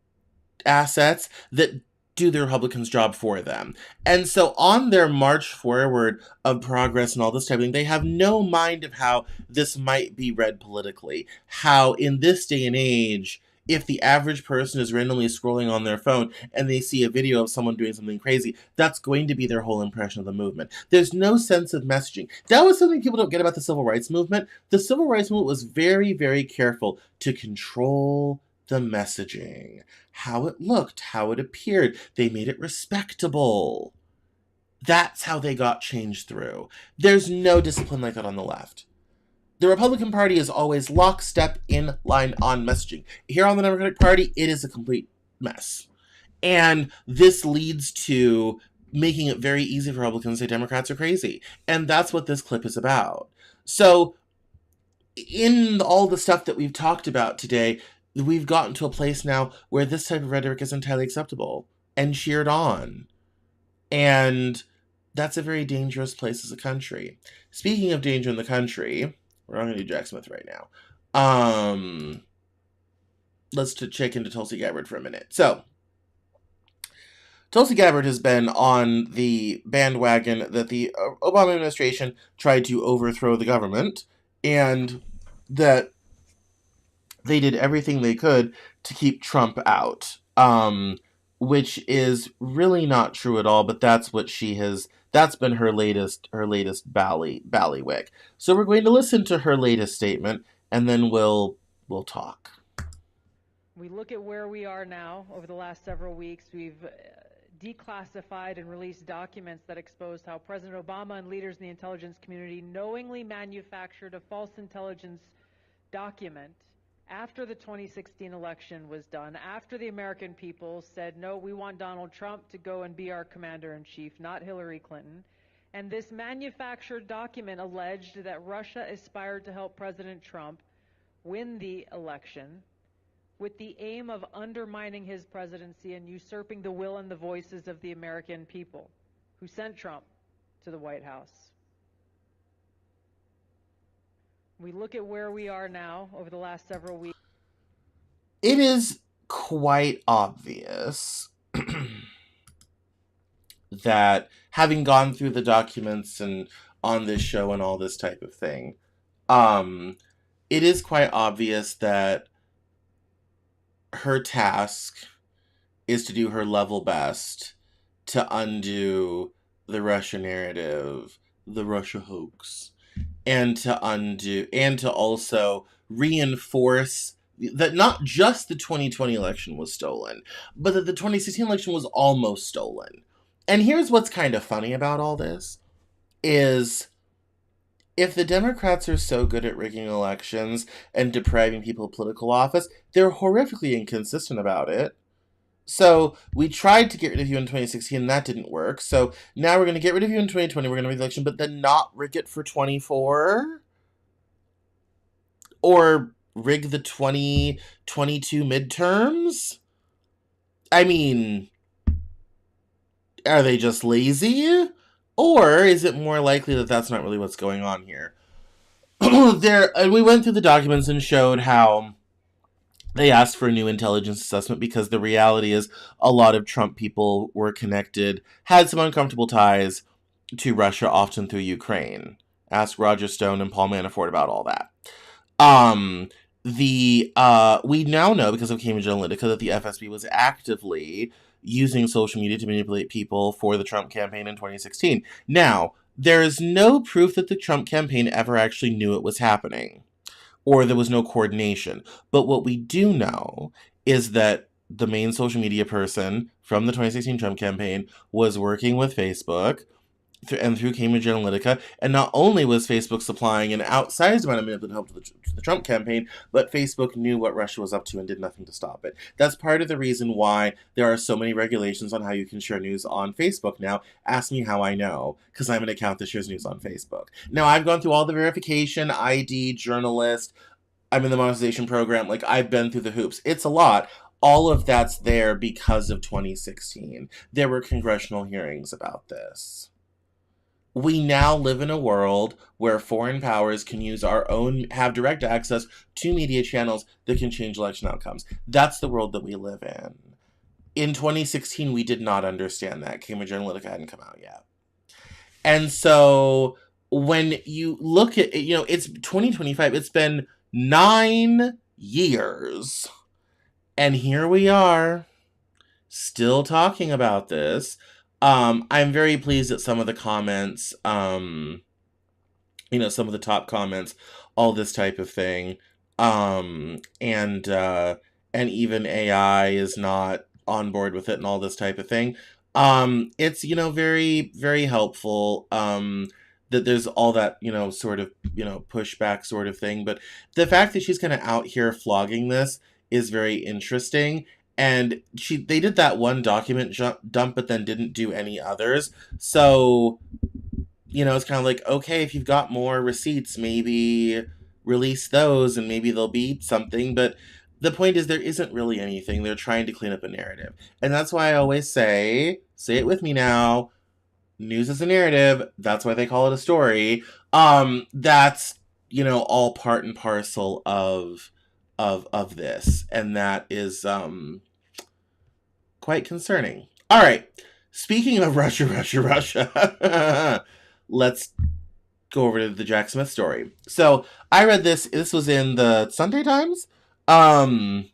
assets that do the Republicans' job for them. And so on their march forward of progress and all this type of thing, they have no mind of how this might be read politically. How in this day and age, if the average person is randomly scrolling on their phone and they see a video of someone doing something crazy, that's going to be their whole impression of the movement. There's no sense of messaging. That was something people don't get about the civil rights movement. The civil rights movement was very, very careful to control the messaging, how it looked, how it appeared. They made it respectable. That's how they got change through. There's no discipline like that on the left. The Republican Party is always lockstep in line on messaging. Here on the Democratic Party, it is a complete mess. And this leads to making it very easy for Republicans to say Democrats are crazy. And that's what this clip is about. So in all the stuff that we've talked about today, we've gotten to a place now where this type of rhetoric is entirely acceptable and cheered on. And that's a very dangerous place as a country. Speaking of danger in the country, we're not going to do Jack Smith right now. Let's check into Tulsi Gabbard for a minute. So, Tulsi Gabbard has been on the bandwagon that the Obama administration tried to overthrow the government, and that they did everything they could to keep Trump out, which is really not true at all, but that's what that's been her latest ballywick. So we're going to listen to her latest statement, and then we'll talk. We look at where we are now. Over the last several weeks, we've declassified and released documents that exposed how President Obama and leaders in the intelligence community knowingly manufactured a false intelligence document after the 2016 election was done, after the American people said, no, we want Donald Trump to go and be our commander-in-chief, not Hillary Clinton. And this manufactured document alleged that Russia aspired to help President Trump win the election with the aim of undermining his presidency and usurping the will and the voices of the American people who sent Trump to the White House. We look at where we are now over the last several weeks. It is quite obvious that having gone through the documents and on this show and all this type of thing, it is quite obvious that her task is to do her level best to undo the Russia narrative, the Russia hoax, and to also reinforce that not just the 2020 election was stolen, but that the 2016 election was almost stolen. And here's what's kind of funny about all this, is if the Democrats are so good at rigging elections and depriving people of political office, they're horrifically inconsistent about it. So we tried to get rid of you in 2016, and that didn't work. So now we're going to get rid of you in 2020, we're going to rig the election, but then not rig it for 24? Or rig the 2022 midterms? I mean, are they just lazy? Or is it more likely that that's not really what's going on here? We went through the documents and showed how they asked for a new intelligence assessment because the reality is a lot of Trump people were connected, had some uncomfortable ties to Russia, often through Ukraine. Ask Roger Stone and Paul Manafort about all that. We now know, because of Cambridge Analytica, that the FSB was actively using social media to manipulate people for the Trump campaign in 2016. Now, there is no proof that the Trump campaign ever actually knew it was happening, or there was no coordination. But what we do know is that the main social media person from the 2016 Trump campaign, was working with Facebook and through Cambridge Analytica, and not only was Facebook supplying an outsized amount of manipulative help to the Trump campaign, but Facebook knew what Russia was up to and did nothing to stop it. That's part of the reason why there are so many regulations on how you can share news on Facebook now. Ask me how I know, because I'm an account that shares news on Facebook. Now, I've gone through all the verification, ID, journalist, I'm in the monetization program, like, I've been through the hoops. It's a lot. All of that's there because of 2016. There were congressional hearings about this. We now live in a world where foreign powers can have direct access to media channels that can change election outcomes. That's the world that we live in. In 2016, we did not understand that. Cambridge Analytica hadn't come out yet. And so when you look at, it's 2025, it's been 9 years. And here we are, still talking about this. I'm very pleased at some of the comments, some of the top comments, all this type of thing. And even AI is not on board with it and all this type of thing. It's, very, very helpful, that there's all that, sort of, pushback sort of thing. But the fact that she's kind of out here flogging this is very interesting. And they did that one document dump, but then didn't do any others. So, it's kind of like, okay, if you've got more receipts, maybe release those and maybe there'll be something. But the point is there isn't really anything. They're trying to clean up a narrative. And that's why I always say it with me now, news is a narrative. That's why they call it a story. That's, all part and parcel of this. And that is, quite concerning. All right. Speaking of Russia, let's go over to the Jack Smith story. So I read this. This was in the Sunday Times. I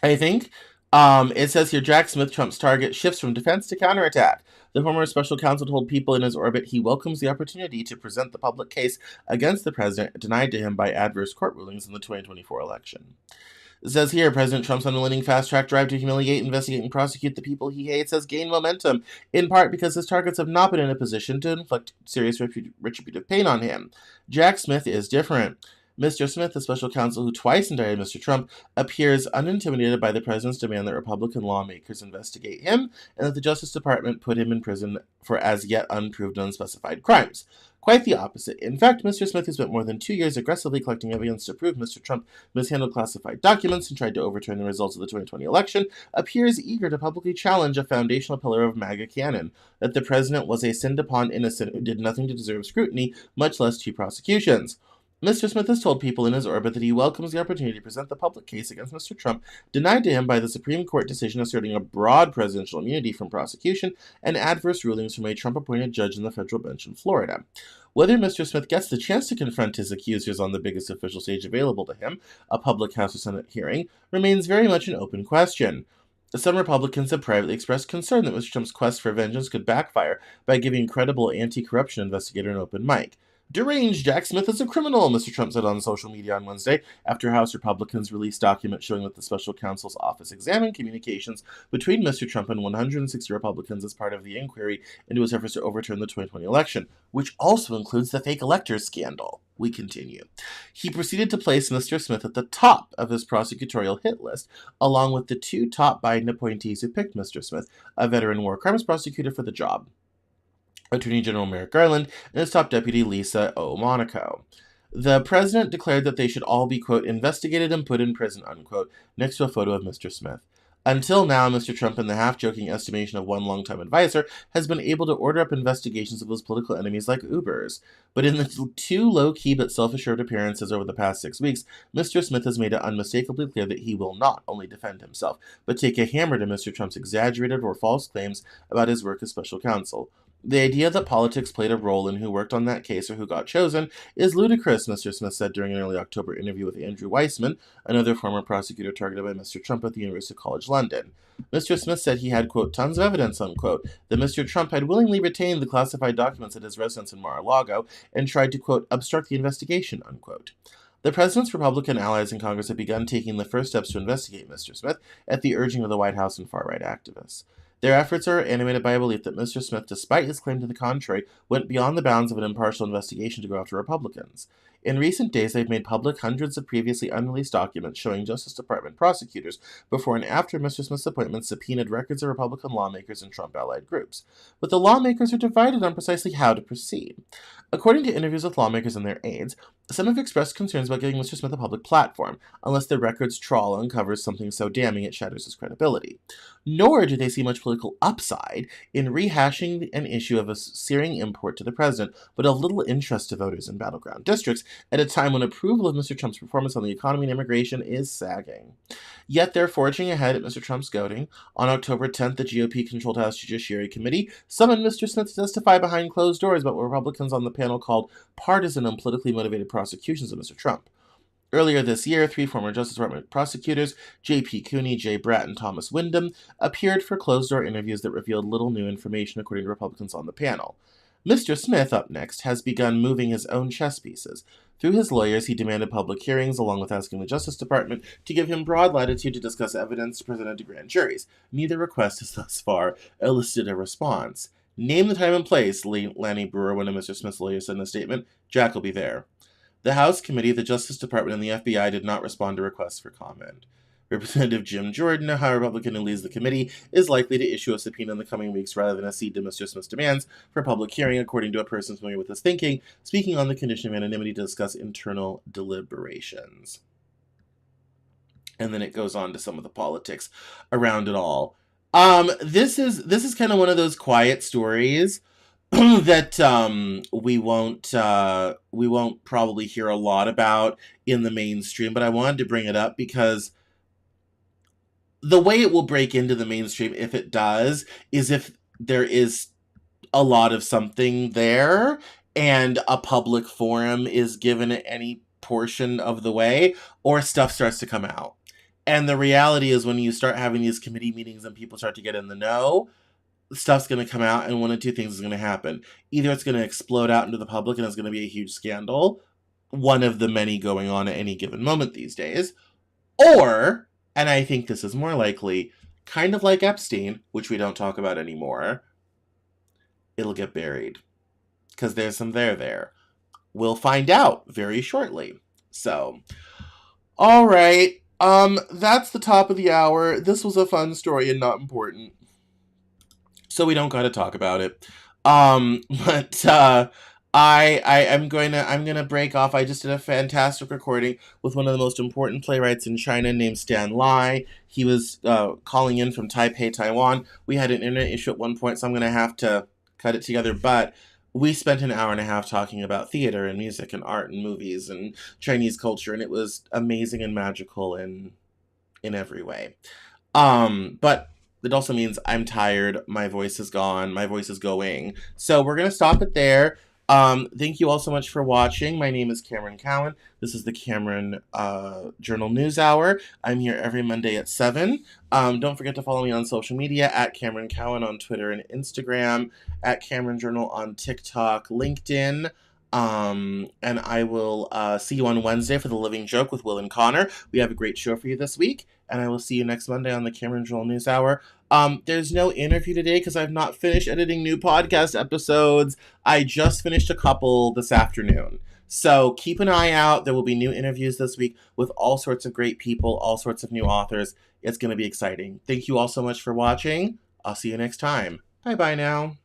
think. It says here, Jack Smith, Trump's target, shifts from defense to counterattack. The former special counsel told people in his orbit he welcomes the opportunity to present the public case against the president denied to him by adverse court rulings in the 2024 election. It says here, President Trump's unrelenting fast-track drive to humiliate, investigate, and prosecute the people he hates has gained momentum, in part because his targets have not been in a position to inflict serious retributive pain on him. Jack Smith is different. Mr. Smith, the special counsel who twice indicted Mr. Trump, appears unintimidated by the president's demand that Republican lawmakers investigate him and that the Justice Department put him in prison for as yet unproved and unspecified crimes. Quite the opposite. In fact, Mr. Smith, who spent more than 2 years aggressively collecting evidence to prove Mr. Trump mishandled classified documents and tried to overturn the results of the 2020 election, appears eager to publicly challenge a foundational pillar of MAGA canon, that the president was a sinned-upon innocent who did nothing to deserve scrutiny, much less 2 prosecutions. Mr. Smith has told people in his orbit that he welcomes the opportunity to present the public case against Mr. Trump, denied to him by the Supreme Court decision asserting a broad presidential immunity from prosecution and adverse rulings from a Trump-appointed judge in the federal bench in Florida. Whether Mr. Smith gets the chance to confront his accusers on the biggest official stage available to him, a public House or Senate hearing, remains very much an open question. Some Republicans have privately expressed concern that Mr. Trump's quest for vengeance could backfire by giving credible anti-corruption investigator an open mic. Deranged, Jack Smith is a criminal, Mr. Trump said on social media on Wednesday after House Republicans released documents showing that the special counsel's office examined communications between Mr. Trump and 160 Republicans as part of the inquiry into his efforts to overturn the 2020 election, which also includes the fake electors scandal. We continue. He proceeded to place Mr. Smith at the top of his prosecutorial hit list, along with the 2 top Biden appointees who picked Mr. Smith, a veteran war crimes prosecutor, for the job, Attorney General Merrick Garland, and his top deputy, Lisa O. Monaco. The president declared that they should all be, quote, investigated and put in prison, unquote, next to a photo of Mr. Smith. Until now, Mr. Trump, in the half-joking estimation of one longtime advisor, has been able to order up investigations of his political enemies like Ubers. But in the 2 low-key but self-assured appearances over the past 6 weeks, Mr. Smith has made it unmistakably clear that he will not only defend himself, but take a hammer to Mr. Trump's exaggerated or false claims about his work as special counsel. The idea that politics played a role in who worked on that case or who got chosen is ludicrous, Mr. Smith said during an early October interview with Andrew Weissman, another former prosecutor targeted by Mr. Trump at the University College London. Mr. Smith said he had, quote, tons of evidence, unquote, that Mr. Trump had willingly retained the classified documents at his residence in Mar-a-Lago and tried to, quote, obstruct the investigation, unquote. The president's Republican allies in Congress have begun taking the first steps to investigate Mr. Smith at the urging of the White House and far-right activists. Their efforts are animated by a belief that Mr. Smith, despite his claim to the contrary, went beyond the bounds of an impartial investigation to go after Republicans. In recent days, they've made public hundreds of previously unreleased documents showing Justice Department prosecutors before and after Mr. Smith's appointment subpoenaed records of Republican lawmakers and Trump-allied groups. But the lawmakers are divided on precisely how to proceed. According to interviews with lawmakers and their aides, some have expressed concerns about giving Mr. Smith a public platform, unless the records trawl uncovers something so damning it shatters his credibility. Nor do they see much political upside in rehashing an issue of a searing import to the president, but of little interest to voters in battleground districts at a time when approval of Mr. Trump's performance on the economy and immigration is sagging. Yet they're forging ahead at Mr. Trump's goading. On October 10th, the GOP-controlled House Judiciary Committee summoned Mr. Smith to testify behind closed doors about what Republicans on the panel called partisan and politically motivated prosecutions of Mr. Trump. Earlier this year, 3 former Justice Department prosecutors, J.P. Cooney, Jay Bratt, and Thomas Wyndham, appeared for closed-door interviews that revealed little new information according to Republicans on the panel. Mr. Smith, up next, has begun moving his own chess pieces. Through his lawyers, he demanded public hearings, along with asking the Justice Department to give him broad latitude to discuss evidence presented to grand juries. Neither request has thus far elicited a response. Name the time and place, Lanny Brewer, one of Mr. Smith's lawyers, said in a statement. Jack will be there. The House Committee, the Justice Department, and the FBI did not respond to requests for comment. Representative Jim Jordan, a House Republican who leads the committee, is likely to issue a subpoena in the coming weeks rather than accede to Mr. Smith's demands for public hearing, according to a person familiar with his thinking, speaking on the condition of anonymity to discuss internal deliberations. And then it goes on to some of the politics around it all. This is kind of one of those quiet stories that we won't probably hear a lot about in the mainstream, but I wanted to bring it up because the way it will break into the mainstream, if it does, is if there is a lot of something there and a public forum is given any portion of the way, or stuff starts to come out. And the reality is when you start having these committee meetings and people start to get in the know, stuff's going to come out, and one of two things is going to happen. Either it's going to explode out into the public and it's going to be a huge scandal, one of the many going on at any given moment these days, or, and I think this is more likely, kind of like Epstein, which we don't talk about anymore, it'll get buried. Because there's some there. We'll find out very shortly. So, alright, that's the top of the hour. This was a fun story and not important, so we don't gotta talk about it. I'm gonna break off. I just did a fantastic recording with one of the most important playwrights in China named Stan Lai. He was calling in from Taipei, Taiwan. We had an internet issue at one point, so I'm gonna have to cut it together, but we spent an hour and a half talking about theater and music and art and movies and Chinese culture, and it was amazing and magical in every way. But it also means I'm tired, my voice is gone, my voice is going. So we're going to stop it there. Thank you all so much for watching. My name is Cameron Cowan. This is the Cameron Journal News Hour. I'm here every Monday at 7. Don't forget to follow me on social media at Cameron Cowan on Twitter and Instagram, at Cameron Journal on TikTok, LinkedIn. And I will see you on Wednesday for The Living Joke with Will and Connor. We have a great show for you this week, and I will see you next Monday on the Cameron Journal News Hour. There's no interview today because I've not finished editing new podcast episodes. I just finished a couple this afternoon. So keep an eye out. There will be new interviews this week with all sorts of great people, all sorts of new authors. It's going to be exciting. Thank you all so much for watching. I'll see you next time. Bye-bye now.